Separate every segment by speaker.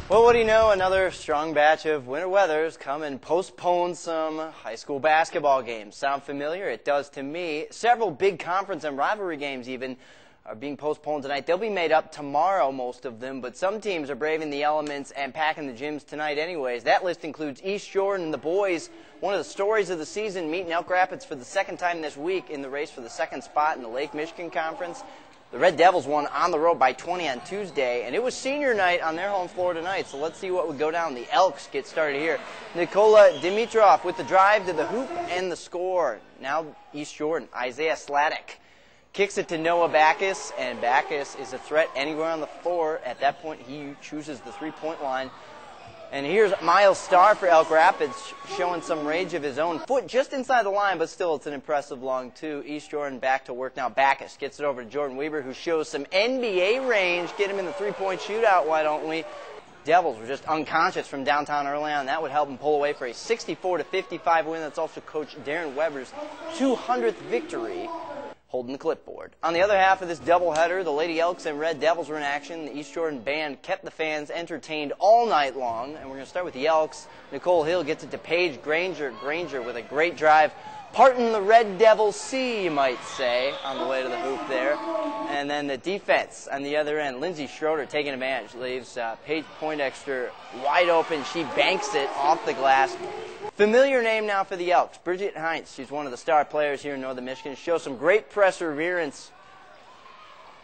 Speaker 1: Well, what do you know? Another strong batch of winter weathers come and postpone some high school basketball games. Sound familiar? It does to me. Several big conference and rivalry games even are being postponed tonight. They'll be made up tomorrow, most of them, but some teams are braving the elements and packing the gyms tonight anyways. That list includes East Jordan, the boys, one of the stories of the season, meeting Elk Rapids for the second time this week in the race for the second spot in the Lake Michigan Conference. The Red Devils won on the road by 20 on Tuesday, and it was senior night on their home floor tonight, so let's see what would go down. The Elks get started here. Nikola Dimitrov with the drive to the hoop and the score. Now East Jordan, Isaiah Sladek kicks it to Noah Backus, and Backus is a threat anywhere on the floor. At that point, he chooses the three-point line. And here's Miles Starr for Elk Rapids, showing some range of his own. Foot just inside the line, but still it's an impressive long two. East Jordan back to work now. Backus gets it over to Jordan Weber, who shows some NBA range. Get him in the three-point shootout, why don't we? Devils were just unconscious from downtown early on. That would help them pull away for a 64-55 win. That's also Coach Darren Weber's 200th victory, holding the clipboard. On the other half of this doubleheader, the Lady Elks and Red Devils were in action. The East Jordan band kept the fans entertained all night long. And we're going to start with the Elks. Nicole Hill gets it to Paige Granger. Granger with a great drive, parting the Red Devils sea, you might say, on the way to the hoop there. And then the defense on the other end, Lindsay Schroeder taking advantage, leaves Paige Poindexter wide open. She banks it off the glass. Familiar name now for the Elks, Bridget Heinz. She's one of the star players here in Northern Michigan. Shows some great perseverance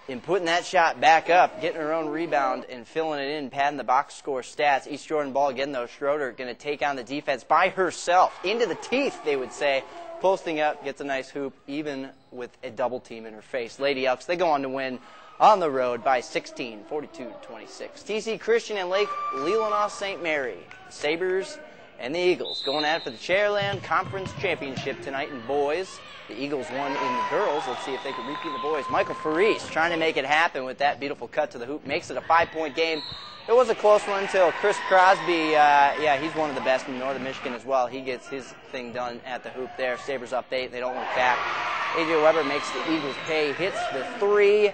Speaker 1: in putting that shot back up, getting her own rebound and filling it in, padding the box score stats. East Jordan ball again, though. Schroeder going to take on the defense by herself. Into the teeth, they would say. Posting up, gets a nice hoop, even with a double team in her face. Lady Elks, they go on to win on the road by 16, 42-26. TC Christian and Lake Leelanau St. Mary. Sabres and the Eagles going at it for the Cherryland Conference Championship tonight in boys. The Eagles won in the girls. Let's see if they can repeat the boys. Michael Faris trying to make it happen with that beautiful cut to the hoop. Makes it a 5-point game. It was a close one until Chris Crosby, he's one of the best in Northern Michigan as well. He gets his thing done at the hoop there. Sabres up 8. They don't look back. A.J. Weber makes the Eagles pay, hits the three.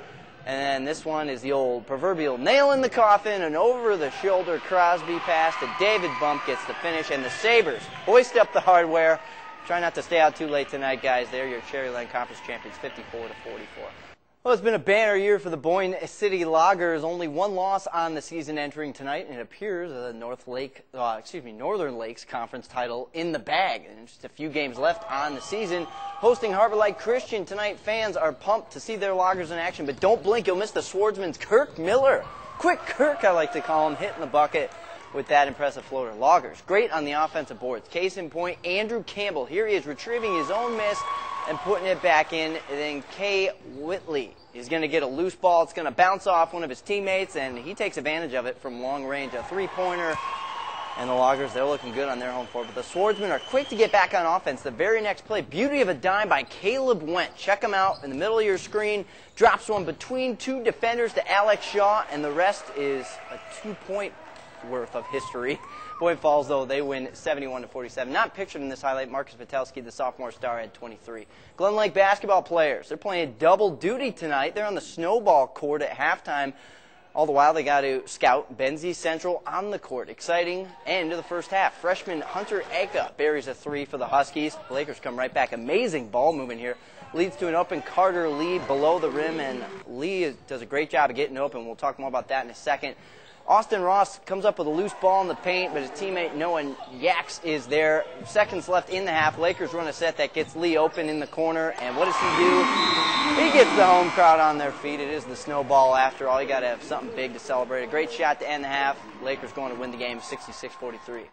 Speaker 1: And then this one is the old proverbial nail in the coffin, an over-the-shoulder Crosby pass to David Bump gets the finish, and the Sabres hoist up the hardware. Try not to stay out too late tonight, guys. They're your Cherryland Conference champions, 54-44. Well, it's been a banner year for the Boyne City Loggers. Only one loss on the season entering tonight, and it appears the Northern Lakes Conference title in the bag. And just a few games left on the season. Hosting Harbor Light Christian tonight, fans are pumped to see their Loggers in action, but don't blink, you'll miss the Swordsman's Kirk Miller. Quick Kirk, I like to call him, hitting the bucket with that impressive floater. Loggers, great on the offensive boards. Case in point, Andrew Campbell. Here he is retrieving his own miss and putting it back in. And then Kay Whitley is going to get a loose ball. It's going to bounce off one of his teammates, and he takes advantage of it from long range. A three-pointer, and the Loggers, they're looking good on their home floor. But the Swordsmen are quick to get back on offense. The very next play, beauty of a dime by Caleb Went. Check him out in the middle of your screen. Drops one between two defenders to Alex Shaw, and the rest is a 2-point worth of history. Boy Falls, though, they win 71-47. Not pictured in this highlight, Marcus Vitelski, the sophomore star, had 23. Glen Lake basketball players, they're playing double duty tonight. They're on the snowball court at halftime. All the while, they got to scout Benzie Central on the court. Exciting end of the first half. Freshman Hunter Eka buries a three for the Huskies. The Lakers come right back. Amazing ball movement here. Leads to an open Carter Lee below the rim, and Lee does a great job of getting open. We'll talk more about that in a second. Austin Ross comes up with a loose ball in the paint, but his teammate Noah Yaks is there. Seconds left in the half. Lakers run a set that gets Lee open in the corner, and what does he do? He gets the home crowd on their feet. It is the snowball after all. You got to have something big to celebrate. A great shot to end the half. Lakers going to win the game 66-43.